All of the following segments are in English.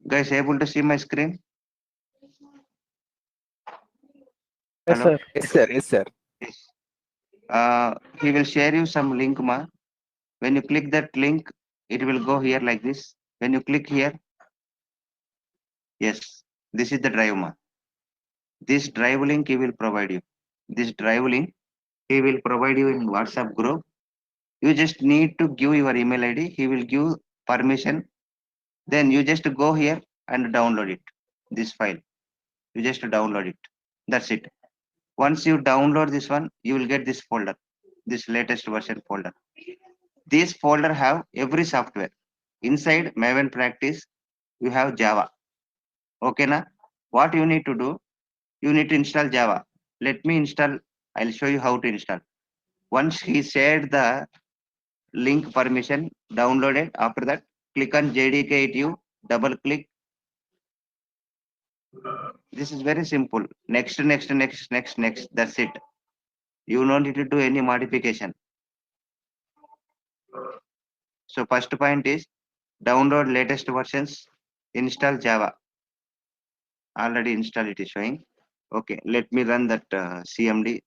Guys, able to see my screen? Yes, Hello? sir. Yes, sir. Yes, sir. Yes. He will share you some link, ma. When you click that link, it will go here like this. When you click here, yes, this is the drive, ma. This drive link he will provide you. This drive link he will provide you in WhatsApp group. You just need to give your email ID. He will give permission. Then you just go here and download it. This file. You just download it. That's it. Once you download this one, you will get this folder, this latest version folder. This folder have every software. Inside Maven Practice, you have Java. Okay, na? What you need to do? You need to install Java. Let me install. I'll show you how to install. Once he shared the link permission, download it. After that, click on JDK8U, double click. This is very simple. Next, next, next, next, next. That's it. You don't need to do any modification. So first point is download latest versions, install Java. Already installed it is showing. Okay, let me run that CMD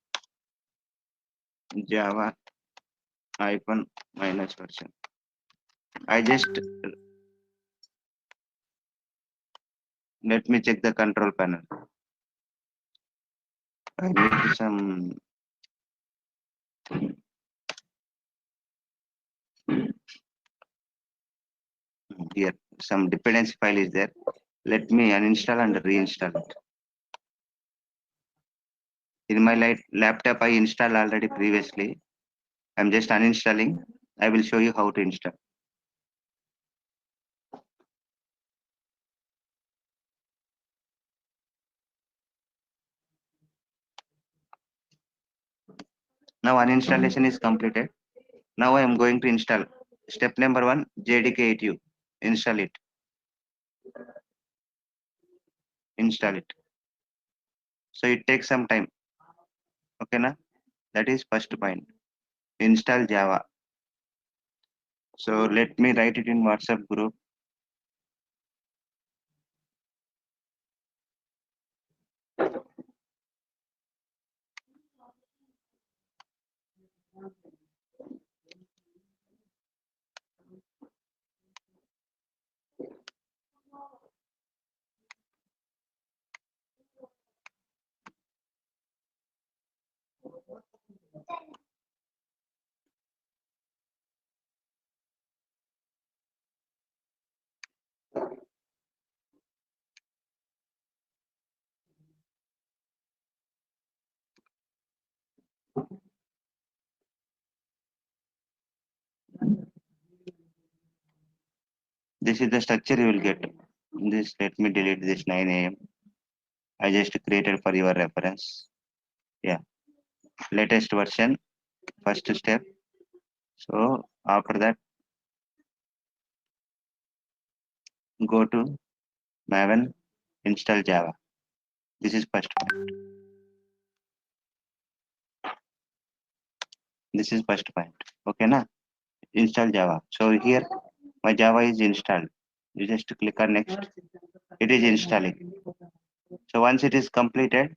Java hyphen minus version. I just let me check the control panel. I need some here. Some dependency file is there. Let me uninstall and reinstall it. In my laptop, I installed already previously. I'm just uninstalling. I will show you how to install. Now uninstallation is completed. Now I am going to install. Step number 1, JDK8U. Install it. Install it. So it takes some time. Okay, na? That is first point. Install Java. So let me write it in WhatsApp group. This is the structure you will get. This let me delete this 9 a.m. I just created for your reference. Yeah. Latest version, first step. So after that, go to Maven, install Java. This is first point. This is first point. Okay, na? Install Java. So here my Java is installed. You just click on next. It is installing. So once it is completed,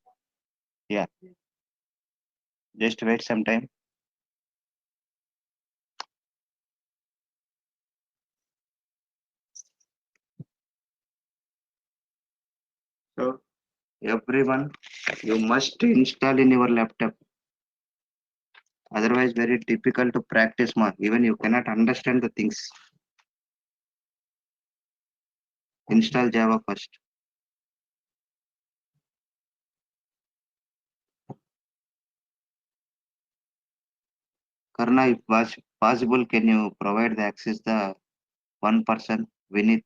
yeah, just wait some time. So everyone, you must install in your laptop. Otherwise, very difficult to practice. Ma. Even you cannot understand the things. Install Java first. Karna, if was possible, can you provide the access the one person Vinith?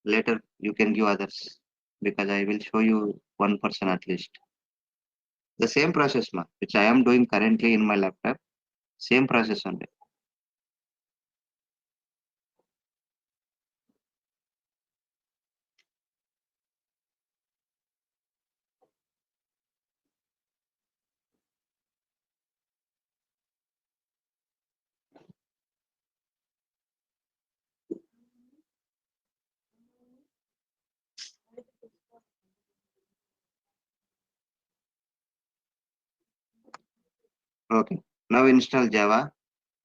Later you can give others because I will show you one person at least. The same process, ma, which I am doing currently in my laptop. Same process only. Okay. Now install Java.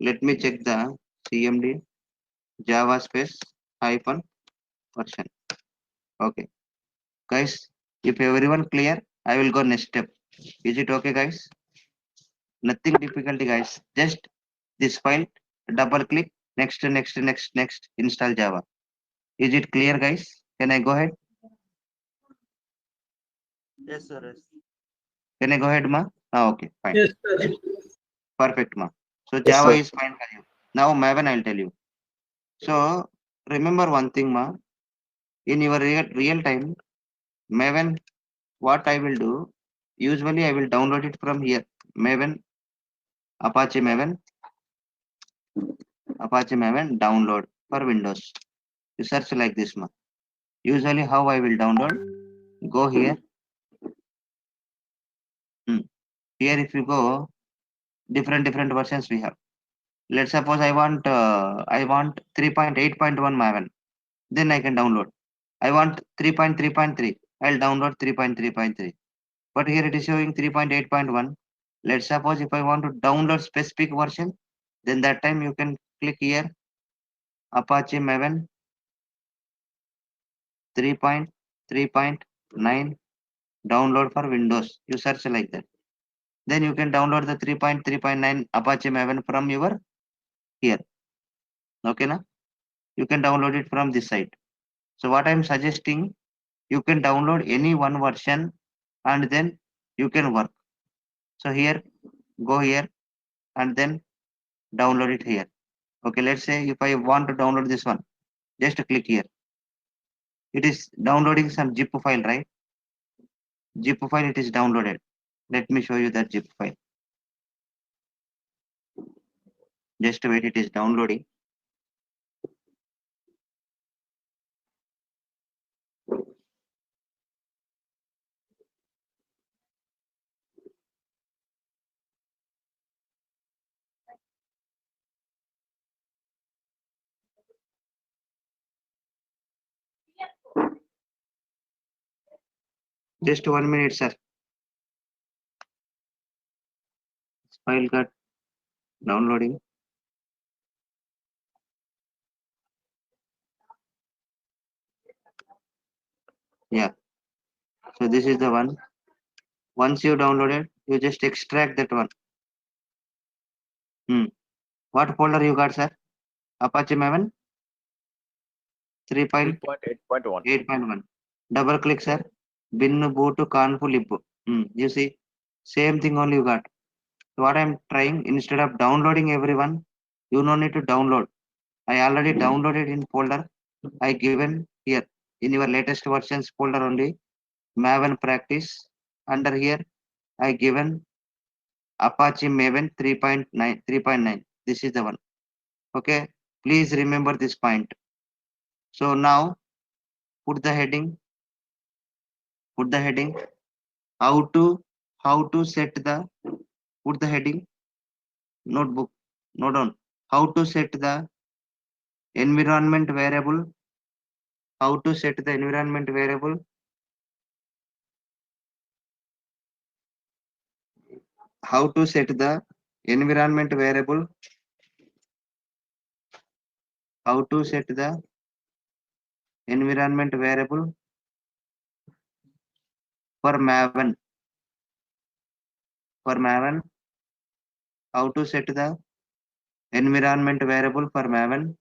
Let me check the CMD Java space hyphen version. Okay. Guys, if everyone clear, I will go next step. Is it okay, guys? Nothing difficulty, guys. Just this file, double click, next, install Java. Is it clear, guys? Can I go ahead? Yes, sir. Yes. Can I go ahead, ma? Okay, fine. Yes, sir. Perfect, ma. So Yes, Java sir. is fine for you. Now Maven, I'll tell you. So remember one thing, ma. In your real time, Maven, what I will do, usually I will download it from here. Maven, Apache Maven, download for Windows. You search like this, ma. Usually how I will download, go here. Here if you go, different versions we have. Let's suppose I want 3.8.1 Maven. Then I can download. I want 3.3.3. I'll download 3.3.3. But here it is showing 3.8.1. Let's suppose if I want to download specific version, then that time you can click here Apache Maven 3.3.9 download for Windows. You search like that. Then you can download the 3.3.9 Apache Maven from your here. Okay, na? You can download it from this site. So what I'm suggesting, you can download any one version and then you can work. So here, go here and then download it here. Okay, let's say if I want to download this one, just click here. It is downloading some zip file, right? Zip file, it is downloaded. Let me show you that zip file. Just wait, it is downloading. Just 1 minute, sir. File got downloading. Yeah. So this is the one. Once you downloaded, you just extract that one. What folder you got, sir? Apache Maven 3.8.1. 3.8.1. Double click, sir. Bin boot conf lib. You see, same thing only you got. So what I'm trying, instead of downloading everyone, you no need to download. I already downloaded in folder. I given here in your latest versions folder only Maven practice. Under here, I given Apache Maven 3.9. This is the one. Okay. Please remember this point. So now put the heading. How to set the put the heading notebook. Note down how to set the environment variable. How to set the environment variable. How to set the environment variable. How to set the environment variable for Maven. For Maven, how to set the environment variable for Maven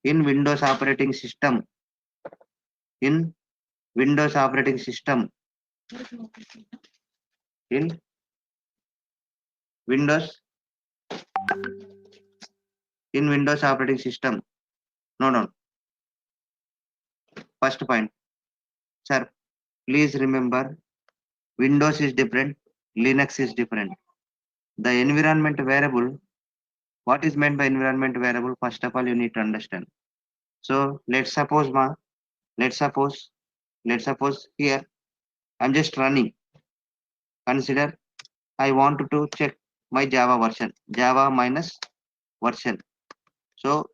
in Windows operating system. In Windows operating system. In Windows. In Windows operating system. No. First point. Sir, please remember Windows is different, Linux is different. The environment variable, what is meant by environment variable? First of all, you need to understand. So let's suppose here I'm just running. Consider I want to check my Java version, Java minus version. So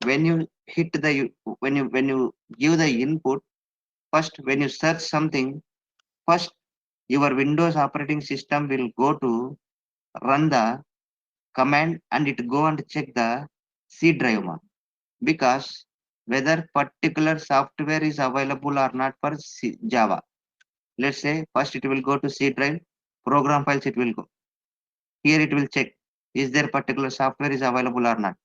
when you hit the when you give the input, first when you search something, first your Windows operating system will go to run the command and it go and check the C drive ma. Because whether particular software is available or not for Java. Let's say first it will go to C drive, program files it will go. Here it will check is there particular software is available or not.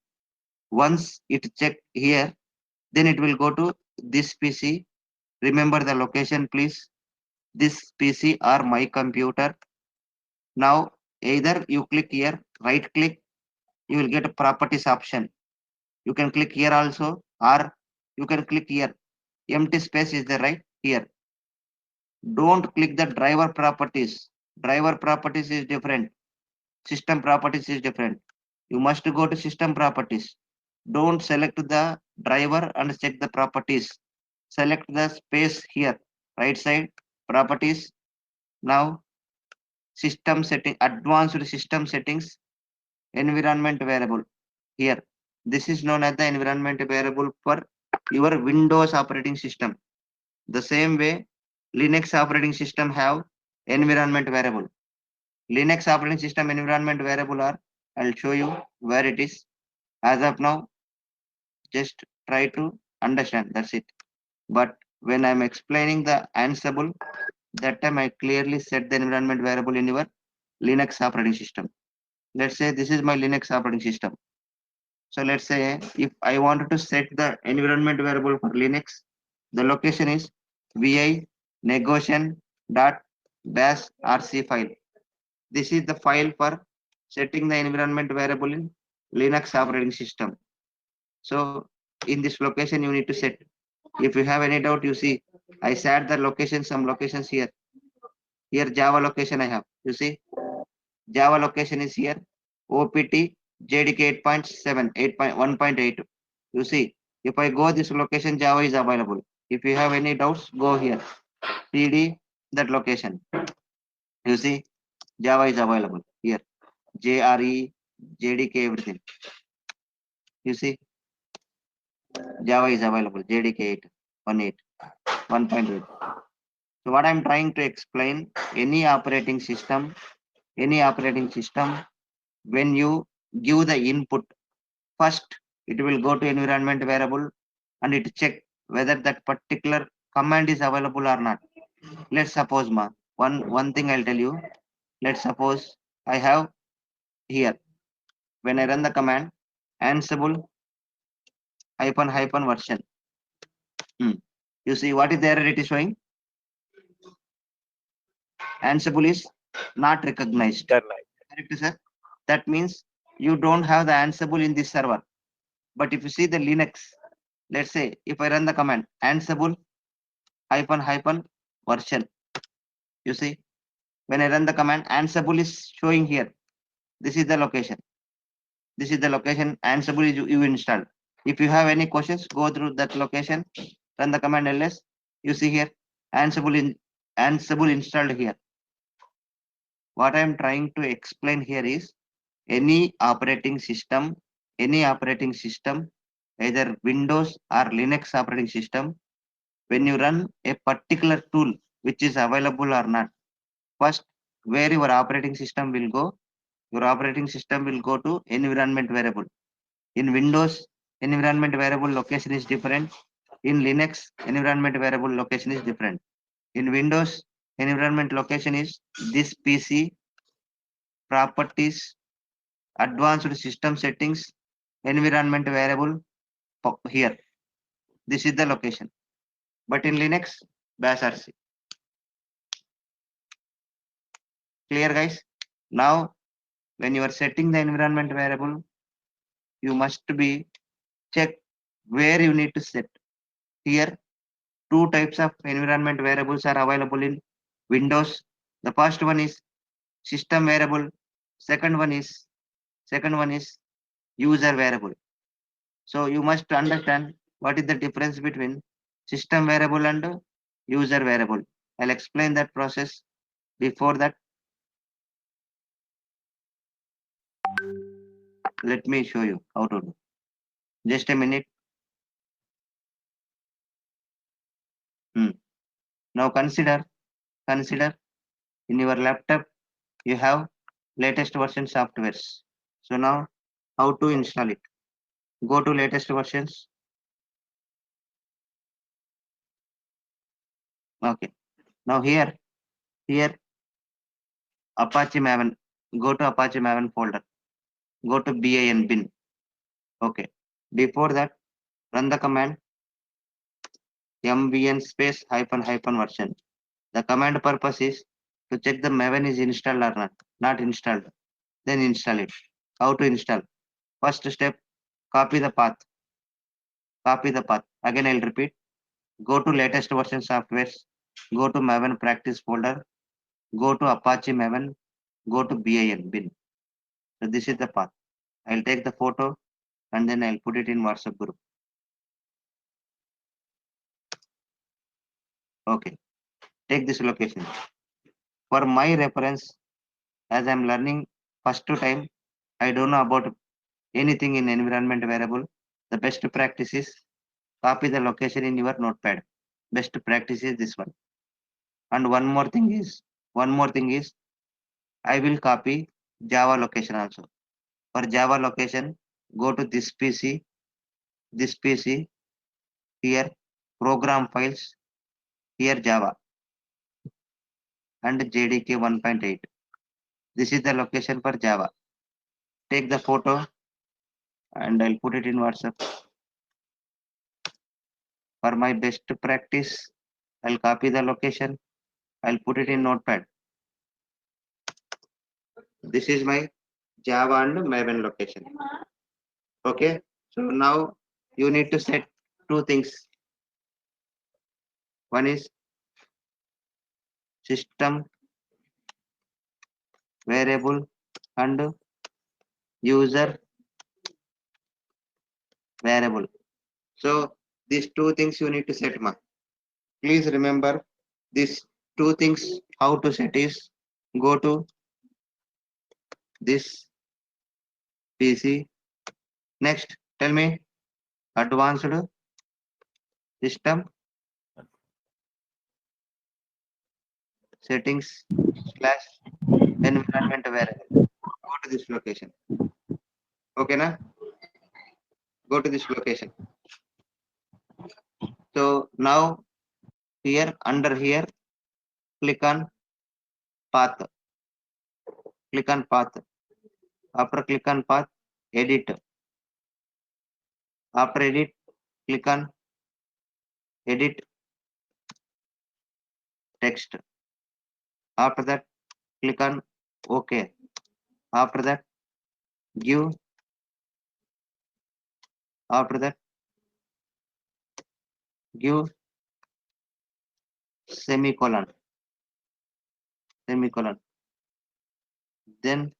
Once it check here, then it will go to this PC. Remember the location please. This PC or my computer. Now either you click here, right click, you will get a properties option. You can click here also, or you can click here. Empty space is there right here. Don't click the driver properties. Driver properties is different. System properties is different. You must go to system properties. Don't select the driver and check the properties. Select the space here, right side, properties. Now system setting, advanced system settings, environment variable. Here, this is known as the environment variable for your Windows operating system. The same way, Linux operating system have environment variable. Linux operating system environment variable are, I'll show you where it is. As of now, just try to understand. That's it. But when I'm explaining the Ansible, that time I clearly set the environment variable in your Linux operating system. Let's say this is my Linux operating system. So let's say if I wanted to set the environment variable for Linux, the location is vi negation dot bash rc file. This is the file for setting the environment variable in Linux operating system. So in this location you need to set. If you have any doubt, you see I set the location, some locations here. Here Java location I have. You see Java location is here. OPT JDK 8.7, 8.1.8. You see, if I go this location, Java is available. If you have any doubts, go here. PD that location. You see, Java is available here. JRE, JDK, everything. You see, Java is available. JDK 8.18, 1.8. So what I'm trying to explain, any operating system, when you give the input, first it will go to environment variable and it check whether that particular command is available or not. Let's suppose one thing I'll tell you. Let's suppose I have here when I run the command ansible hyphen version. You see what is the error it is showing? Ansible is not recognized. Correct, sir? That means you don't have the Ansible in this server. But if you see the Linux, let's say if I run the command ansible hyphen version, you see when I run the command ansible is showing here. This is the location. This is the location ansible is you installed. If you have any questions, go through that location, run the command ls. You see here ansible installed here. What I am trying to explain here is any operating system, either Windows or Linux operating system, when you run a particular tool which is available or not, first where your operating system will go, your operating system will go to environment variable. In Windows, environment variable location is different. In Linux, environment variable location is different. In Windows, environment location is this PC, properties, advanced system settings, environment variable here. This is the location. But in Linux, bash rc. Clear guys? Now when you are setting the environment variable, you must be check where you need to set. Here two types of environment variables are available in Windows. The first one is system variable, second one is user variable. So you must understand what is the difference between system variable and user variable. I'll explain that process. Before that, let me show you how to do. Just a minute. Now consider In your laptop, you have latest version softwares. So now, how to install it? Go to latest versions. Okay. Now here Apache Maven. Go to Apache Maven folder. Go to bin. Okay. Before that, run the command mvn space hyphen version. The command purpose is to check the Maven is installed or not installed. Then install it. How to install? First step, copy the path. Again, I'll repeat. Go to latest version softwares. Go to Maven practice folder. Go to Apache Maven. Go to bin. So this is the path. I'll take the photo and then I'll put it in WhatsApp group. Okay. Take this location. For my reference, as I'm learning first time, I don't know about anything in environment variable. The best practice is copy the location in your notepad. Best practice is this one. And one more thing is I will copy Java location also. For Java location, go to this PC, here program files, here Java and JDK 1.8. This is the location for Java. Take the photo and I'll put it in WhatsApp. For my best practice, I'll copy the location. I'll put it in Notepad. This is my Java and Maven location. Okay. So now you need to set two things. One is system variable and user variable. So these two things you need to set. Please remember these two things. How to set is go to this PC. Next, tell me advanced system settings / environment variable. Go to this location. Okay, na? Go to this location. So now here under here, click on path. Click on path. After click on path, edit. After edit, click on edit text. After that, click on OK. After that, give. After that, give semicolon. Then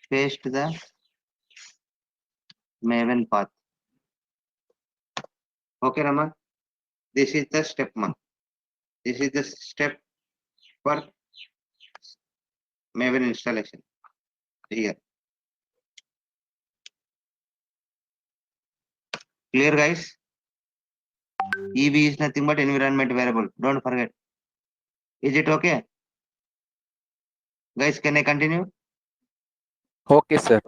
paste the Maven path. Okay, Rama. This is the step, ma. This is the step for Maven installation. Here. Clear, guys? EV is nothing but environment variable. Don't forget. Is it okay? Guys, can I continue? Okay, sir.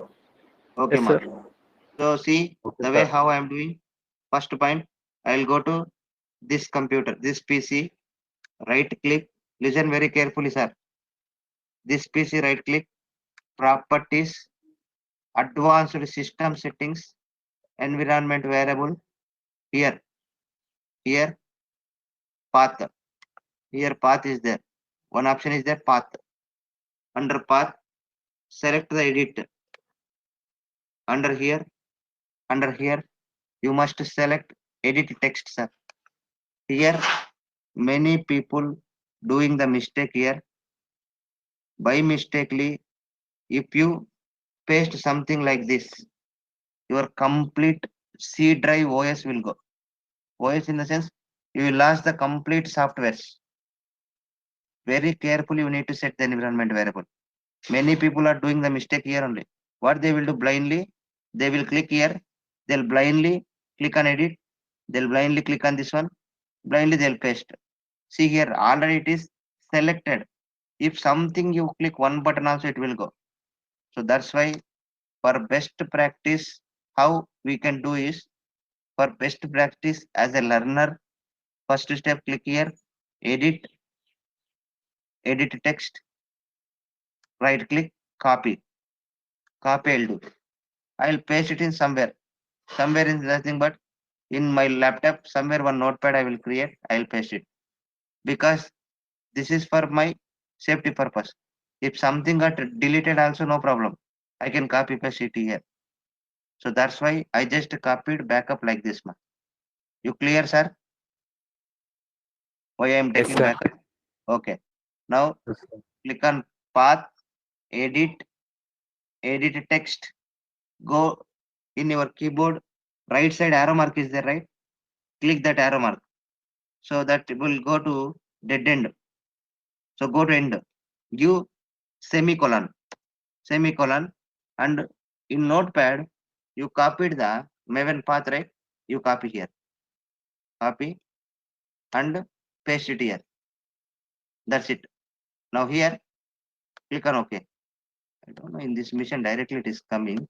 Okay, Yes, ma. sir. So see Okay, the way sir. how I am doing. First point, I'll go to this computer, this PC, right click. Listen very carefully, sir. This PC, right click, properties, advanced system settings, environment variable. Here, path. Here path is there. One option is there, path. Under path, select the edit. Under here, you must select edit text, sir. Here, many people doing the mistake here. By mistakenly, if you paste something like this, your complete C drive OS will go. OS in the sense, you will lose the complete softwares. Very carefully, you need to set the environment variable. Many people are doing the mistake here only. What they will do blindly, they will click here, they'll blindly click on edit, they'll blindly click on this one, blindly they'll paste. See here, already it is selected. If something you click one button also it will go. So that's why for best practice, how we can do is, for best practice as a learner, first step, click here, edit, edit text, right click, copy, copy I'll do. I'll paste it in somewhere. Somewhere is nothing but in my laptop, somewhere one notepad I will create, I'll paste it. Because this is for my safety purpose. If something got deleted also no problem. I can copy paste it here. So that's why I just copied backup like this. You clear, sir? Why I am Yes, taking sir. backup? Okay. Now Yes, sir. click on path, edit, edit text. Go in your keyboard, right side arrow mark is there, right? Click that arrow mark. So that will go to dead end. So go to end. Give semicolon, semicolon, and in notepad you copied the Maven path, right? You copy here, copy and paste it here. That's it. Now here, click on OK. I don't know, in this mission directly it is coming.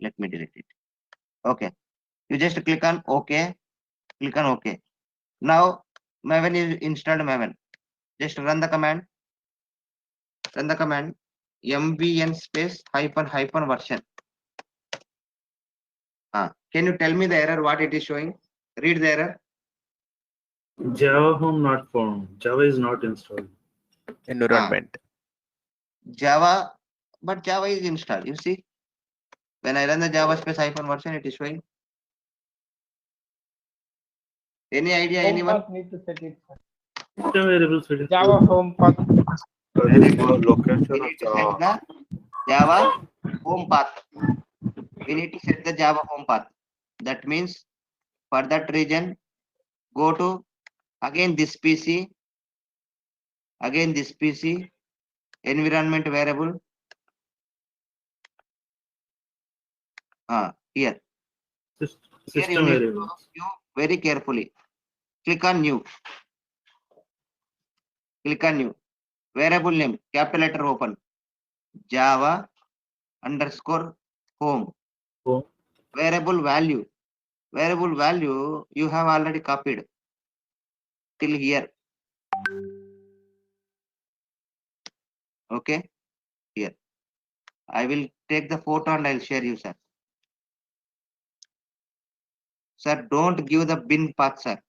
Let me delete it. Okay. You just click on OK. Click on OK. Now Maven is installed Maven. Just run the command. Run the command mvn space hyphen hyphen version. Can you tell me the error what it is showing? Read the error. Java home not found. Java is not installed. Environment. Java, but Java is installed. You see, when I run the Java space hyphen version, it is showing. Any idea, Home anyone? path need to set it. System variables. It is Java home path. Very This good. location We of need to set the Java home path. We need to set the Java home path. That means for that region, go to again this PC, environment variable. Here. Here you system need to variables. view very carefully. Click on new. Click on new. Variable name, capital letter open. Java underscore home. Home. Variable value. Variable value you have already copied till here. Okay. Here. I will take the photo and I'll share you, sir. Sir, don't give the bin path, sir.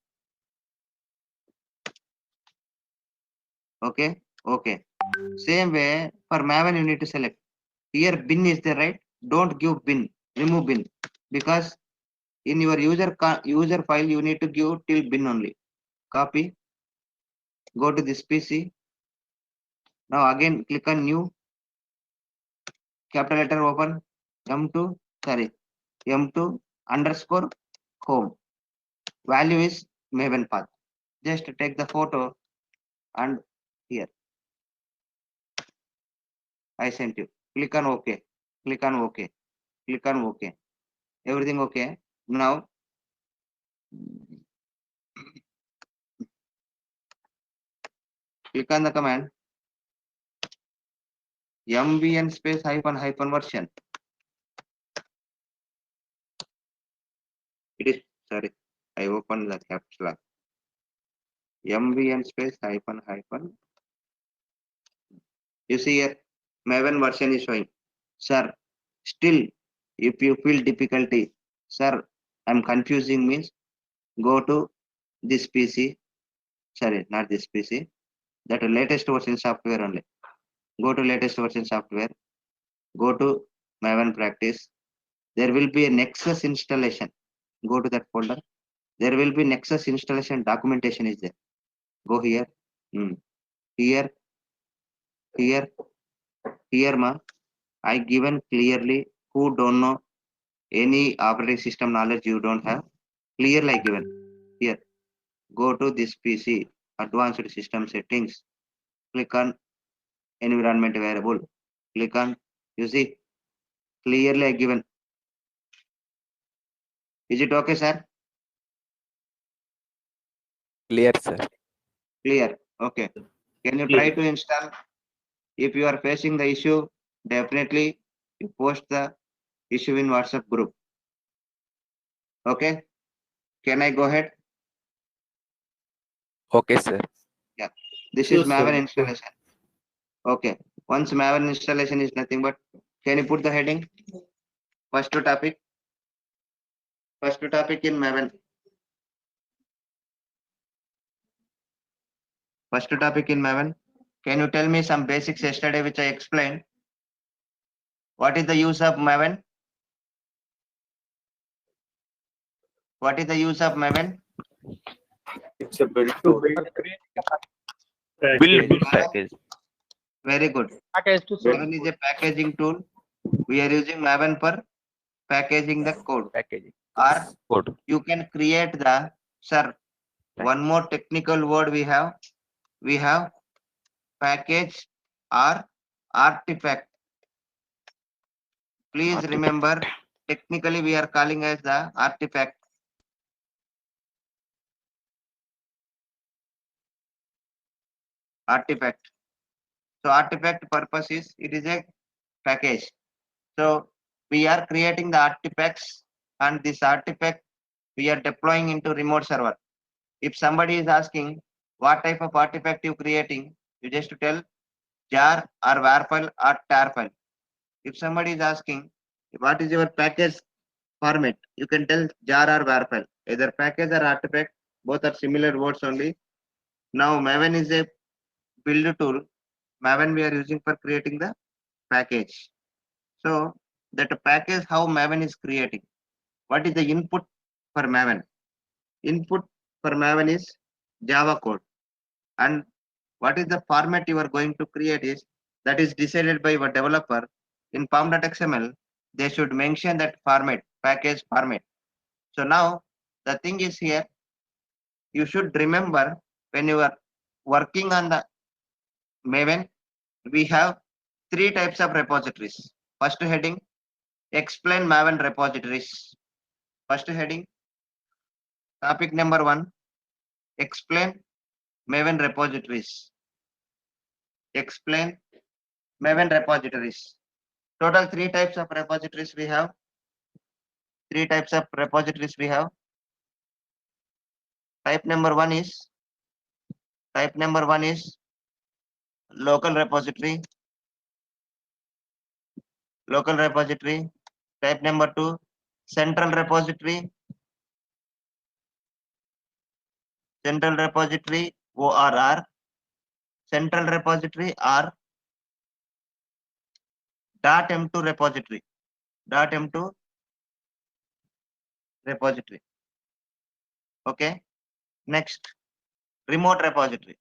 Okay. Okay. Same way for Maven you need to select. Here bin is there, right? Don't give bin. Remove bin. Because in your user file you need to give till bin only. Copy. Go to this PC. Now again click on new. Capital letter open. M2 underscore home. Value is Maven path. Just take the photo and here I sent you. Click on OK. Click on OK. Click on OK. Everything okay. Now click on the command mvn space hyphen hyphen version. It is sorry. I opened the caps lock. mvn space hyphen hyphen. You see here, Maven version is showing. Sir, still, if you feel difficulty, sir, I'm confusing means go to this PC. Sorry, not this PC. That latest version software only. Go to latest version software. Go to Maven practice. There will be a Nexus installation. Go to that folder. There will be Nexus installation documentation is there. Go here. Here. Here, ma. I given clearly who don't know any operating system knowledge you don't have. Clearly I given. Here. Go to this PC. Advanced system settings. Click on environment variable. Click on. You see. Clearly I given. Is it okay, sir? Clear, sir. Clear. Okay. Can you try to install? If you are facing the issue, definitely you post the issue in WhatsApp group. Okay. Can I go ahead? Okay, sir. This Sure, is Maven sir. installation. Okay. Once Maven installation is nothing but, can you put the heading? First topic. First topic in Maven. First topic in Maven. Can you tell me some basics yesterday which I explained? What is the use of Maven? What is the use of Maven? It's a build To tool. build Package. Build package. Very good. package to Maven is a packaging tool. We are using Maven for packaging the code. Packaging. Or Code. you can create the, sir, one more technical word we have package or artifact. Please Artifact. remember, technically we are calling as the artifact. Artifact. So artifact purpose is, it is a package. So we are creating the artifacts, and this artifact we are deploying into remote server. If somebody is asking what type of artifact you creating, you just tell jar or var file or tar file. If somebody is asking what is your package format, you can tell jar or var file. Either package or artifact, both are similar words only. Now Maven is a build tool. Maven we are using for creating the package. So that package, how Maven is creating. What is the input for Maven? Input for Maven is Java code. And what is the format you are going to create is, that is decided by your developer. In pom.xml, they should mention that format, package format. So now the thing is here, you should remember when you are working on the Maven, we have three types of repositories. First heading, explain Maven repositories. First heading, topic number 1, explain Maven repositories. Explain Maven repositories. Total three types of repositories we have. Three types of repositories we have. Type number one is local repository. Local repository. Type number 2, central repository. Central repository, ORR. Central repository or .m2 repository. .m2 repository. Okay. Next, remote repository.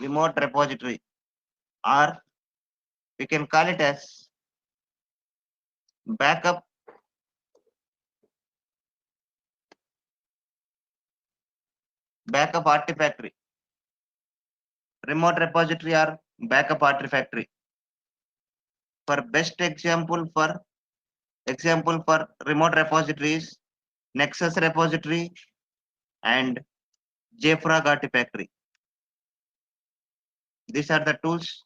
Remote repository, or we can call it as backup artifactory. Remote repository or backup artifactory. For best example for remote repositories, Nexus repository and JFrog artifactory. These are the tools.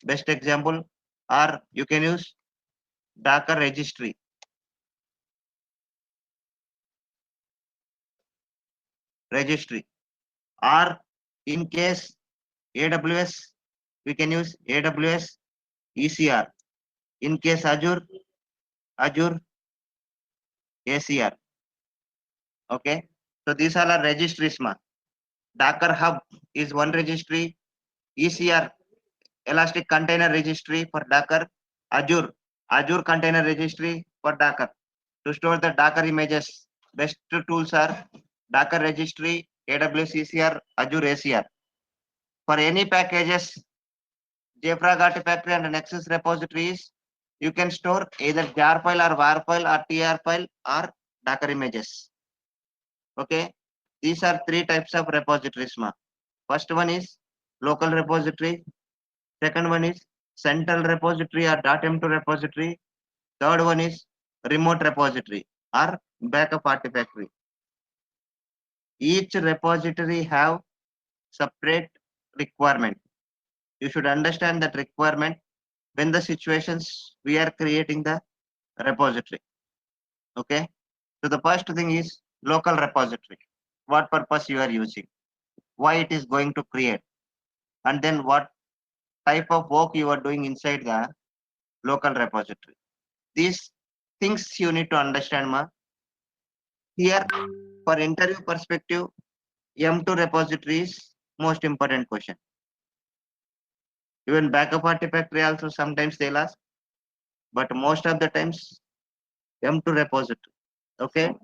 Best example, or you can use Docker registry. Or in case AWS, we can use AWS ECR. In case Azure ACR. Okay. So these are registries. Docker Hub is one registry. ECR, Elastic Container Registry for Docker. Azure Container Registry for Docker. To store the Docker images, best tools are Docker Registry, AWS ECR, Azure ACR. For any packages, JFrog Artifactory and Nexus repositories, you can store either jar file or var file or tr file or Docker images. Okay, these are three types of repositories. First one is local repository. Second one is central repository or .m2 repository. Third one is remote repository or backup artifactory. Each repository have separate requirement. You should understand that requirement when the situations we are creating the repository. Okay. So the first thing is local repository. What purpose you are using, why it is going to create, and then what type of work you are doing inside the local repository. These things you need to understand, ma. Here, for interview perspective, M2 repository is most important question. Even backup artifact also sometimes they'll ask, but most of the times M2 repository. Okay,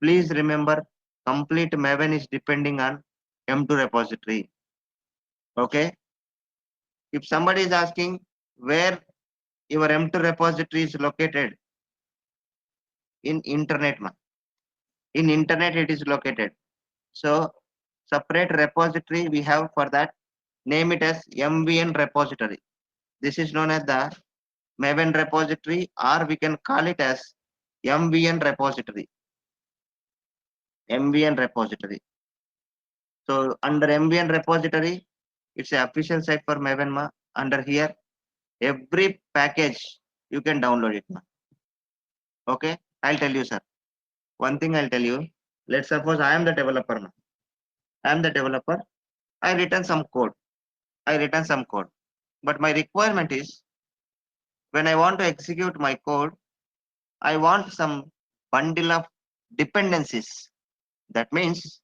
please remember, complete Maven is depending on M2 repository. Okay, if somebody is asking where your M2 repository is located, in internet, ma. In internet it is located. So separate repository we have for that. Name it as MVN repository. This is known as the Maven repository, or we can call it as MVN repository. MVN repository. So under MVN repository, it's an official site for Maven, ma. Under here, every package you can download it, ma. Okay, I'll tell you, sir. One thing I'll tell you. Let's suppose I am the developer, ma. I am the developer. I written some code. But my requirement is when I want to execute my code, I want some bundle of dependencies. That means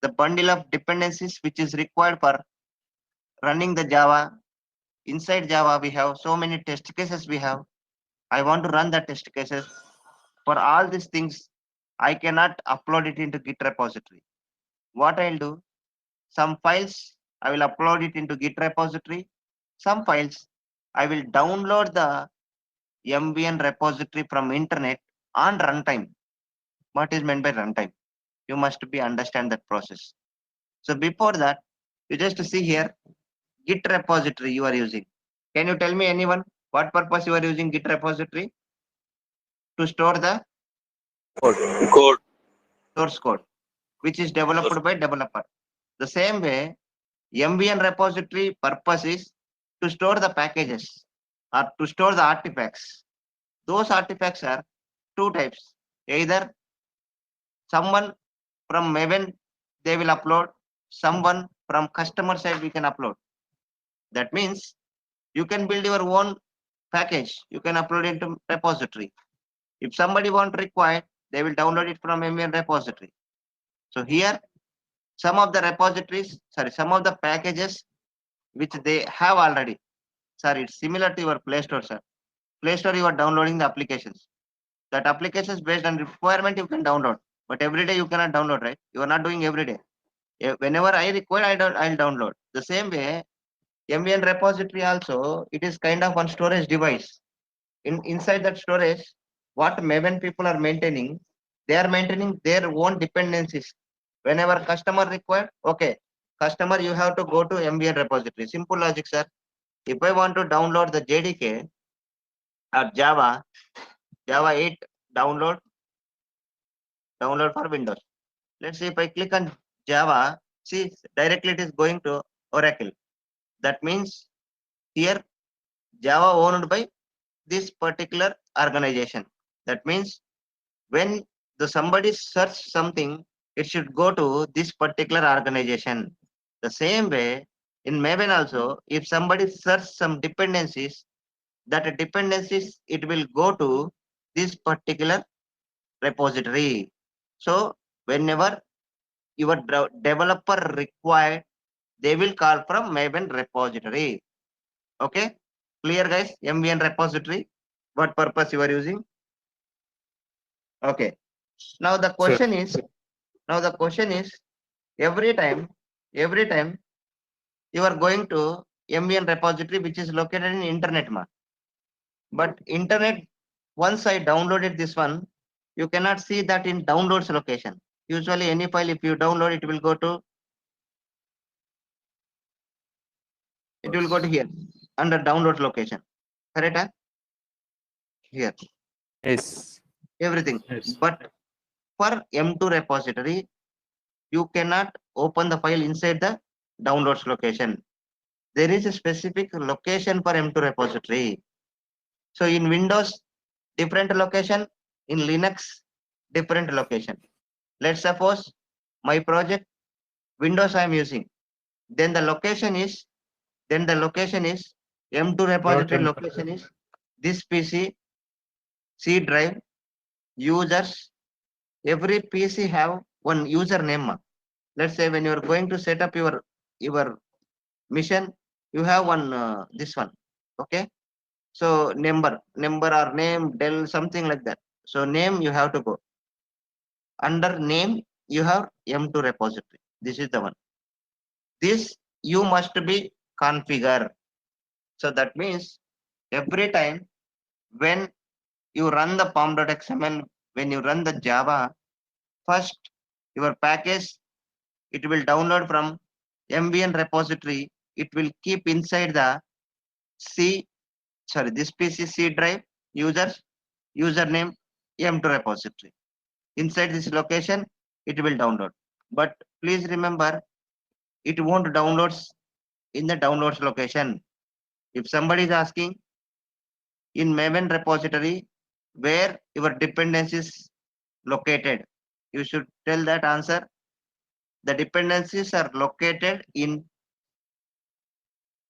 the bundle of dependencies which is required for running the Java. Inside Java, we have so many test cases we have. I want to run the test cases. For all these things, I cannot upload it into Git repository. What I'll do, some files I will upload it into Git repository. Some files I will download the MVN repository from internet on runtime. What is meant by runtime? You must be understand that process. So before that, you just see here Git repository you are using. Can you tell me anyone what purpose you are using Git repository? To store the Code. source code, which is developed by developer. The same way, MVN repository purpose is to store the packages or to store the artifacts. Those artifacts are two types. Either someone from Maven they will upload, someone from customer side we can upload. That means you can build your own package, you can upload it into repository. If somebody want require, they will download it from MVN repository. So here, some of the repositories, some of the packages which they have already. It's similar to your Play Store, sir. Play Store, you are downloading the applications. That applications based on requirement you can download, but every day you cannot download, right? You are not doing every day. Whenever I require, I'll download. The same way, MVN repository also, it is kind of one storage device. Inside that storage, what Maven people are maintaining, they are maintaining their own dependencies. Whenever customer require, okay, customer you have to go to MVN repository. Simple logic, sir. If I want to download the JDK or Java 8 download for Windows. Let's see if I click on Java, see directly it is going to Oracle. That means here Java owned by this particular organization. That means when somebody search something, it should go to this particular organization. The same way in Maven also, if somebody search some dependencies, that dependencies it will go to this particular repository. So whenever your developer required, they will call from Maven repository. Okay, clear guys? MVN repository, what purpose you are using? Okay, now the question is every time you are going to MVN repository which is located in internet, ma. But internet, once I downloaded this one, you cannot see that in downloads location. Usually any file if you download, it will go to here under download location. Correct? Huh? Here Yes. everything. Yes. But for M2 repository, you cannot open the file inside the downloads location. There is a specific location for M2 repository. So in Windows, different location, in Linux, different location. Let's suppose my project Windows I am using. Then the location is M2 repository .m2. location is this PC, C drive, users. Every PC have one username. Let's say when you are going to set up your mission, you have one this one. Okay. So number or name, Dell, something like that. So name you have to go. Under name, you have M2 repository. This is the one. This you must be configure. So that means every time when you run the pom.xml, when you run the Java, first your package, it will download from MVN repository. It will keep inside the this PC C drive, users, username, M2 repository. Inside this location, it will download. But please remember, it won't download in the downloads location. If somebody is asking in Maven repository where your dependency is located, you should tell that answer. The dependencies are located in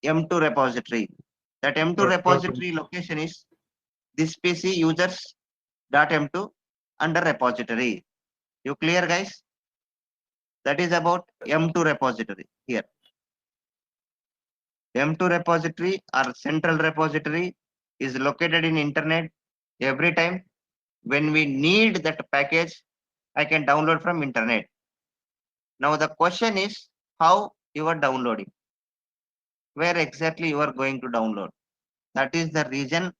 M2 repository. That M2 repository location is this PC users.m2 under repository. You clear, guys? That is about M2 repository here. M2 repository or central repository is located in internet. Every time when we need that package, I can download from internet. Now the question is how you are downloading. Where exactly you are going to download. That is the reason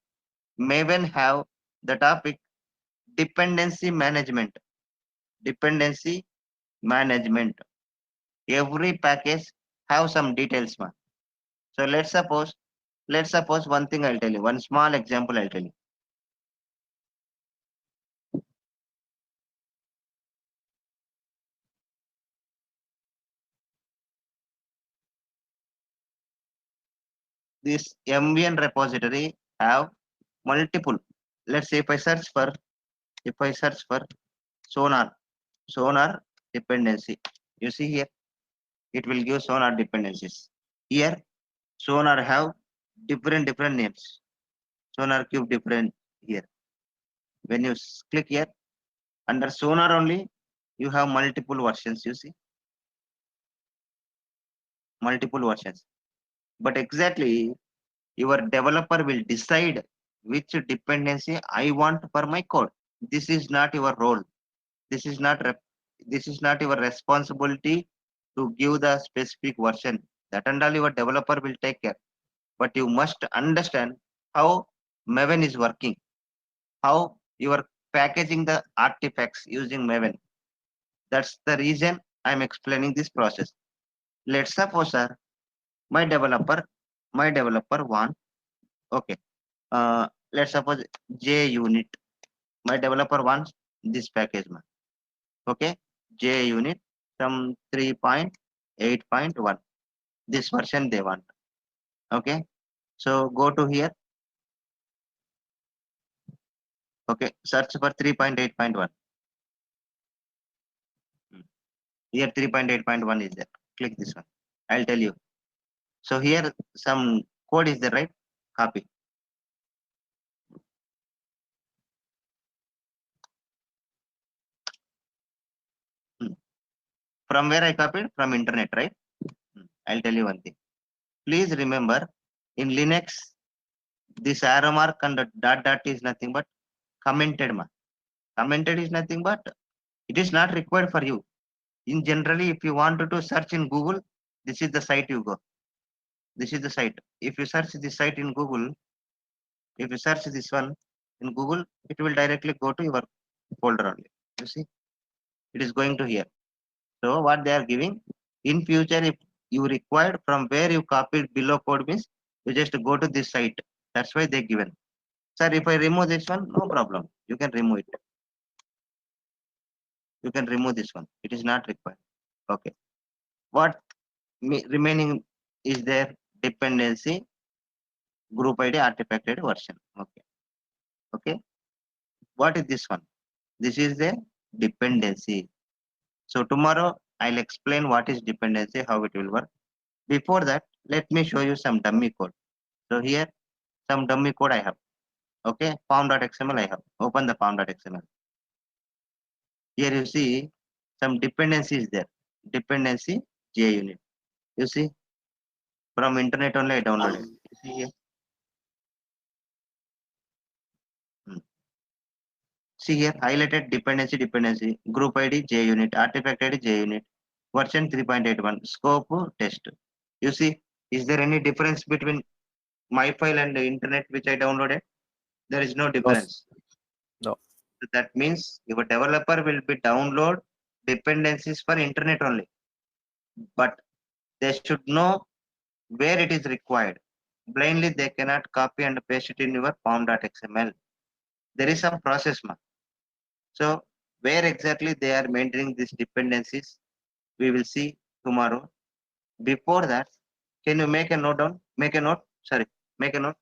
Maven have the topic dependency management. Dependency management. Every package have some details. So let's suppose one thing I'll tell you, one small example I'll tell you. This MVN repository have multiple. Let's say if I search for sonar dependency, you see here, it will give sonar dependencies. Here, sonar have different names. Sonar cube different here. When you click here, under sonar only, you have multiple versions, you see. Multiple versions. But exactly, your developer will decide which dependency I want for my code. This is not your role. This is not your responsibility to give the specific version. That and all your developer will take care. But you must understand how Maven is working, how you are packaging the artifacts using Maven. That's the reason I'm explaining this process. Let's suppose, sir, my developer want, okay, let's suppose JUnit. My developer wants this package, man. Okay, JUnit from 3.8.1. This version they want. Okay, so go to here. Okay, search for 3.8.1. Here 3.8.1 is there. Click this one. I'll tell you. So here some code is there, right? Copy. From where I copied? From internet, right? I'll tell you one thing. Please remember, in Linux, this arrow mark and the dot is nothing but commented mark. Commented is nothing but it is not required for you. In generally, if you wanted to search in Google, this is the site you go. This is the site. If you search this site in Google, if you search this one in Google, it will directly go to your folder only. You see, it is going to here. So what they are giving in future, if you required from where you copied below code means you just go to this site. That's why they given. Sir, if I remove this one, no problem. You can remove it. You can remove this one. It is not required. Okay. What remaining is there? dependency, group ID, artifact ID, version. Okay. Okay. What is this one? This is the dependency. So tomorrow I'll explain what is dependency, how it will work. Before that, let me show you some dummy code. So here, some dummy code I have. Okay, form.xml I have. Open the form.xml. Here you see some dependencies there. Dependency JUnit. You see, from internet only I downloaded. You see here. See here, highlighted dependency, group ID JUnit, artifact ID JUnit, version 3.81, scope test. You see, is there any difference between my file and the internet which I downloaded? There is no difference. No. So that means your developer will be download dependencies for internet only, but they should know where it is required. Blindly, they cannot copy and paste it in your form.xml. There is some process, ma. So where exactly they are maintaining these dependencies, we will see tomorrow. Before that, can you make a note down? Make a note. Sorry, make a note.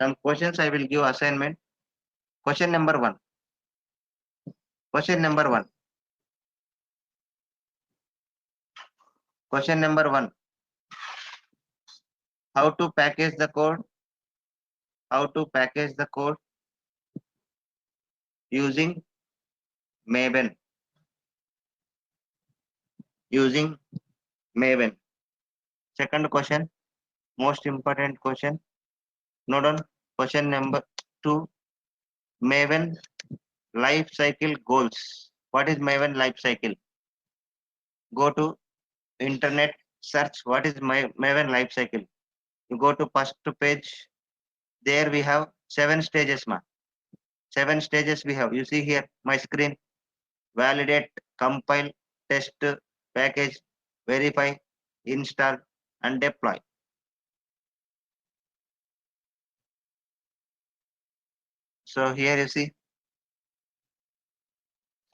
Some questions I will give assignment. Question number 1. Question number 1. Question number 1. How to package the code? How to package the code using Maven? Using Maven. Second question, most important question. Note on question number 2. Maven life cycle goals. What is Maven life cycle? Go to internet, search what is Maven life cycle. You go to first page. There we have 7 stages, ma. 7 stages we have. You see here my screen. Validate, compile, test, package, verify, install, and deploy. So here you see.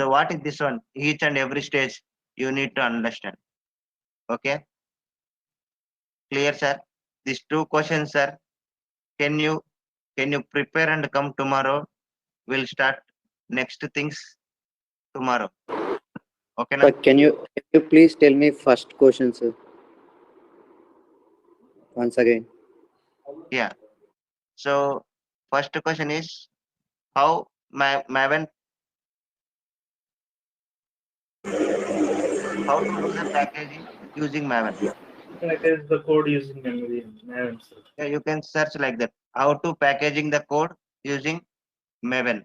So what is this one? Each and every stage you need to understand. Okay. Clear, sir? These 2 questions, sir. Can you prepare and come tomorrow? We'll start next things tomorrow. Okay, na? Can you please tell me first question, sir? Once again. Yeah. So first question is how Maven, how to do the packaging using Maven. Package the code using memory. Yeah, you can search like that. How to packaging the code using Maven.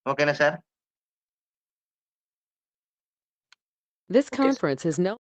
Okay, na, sir? This Okay, sir. conference is now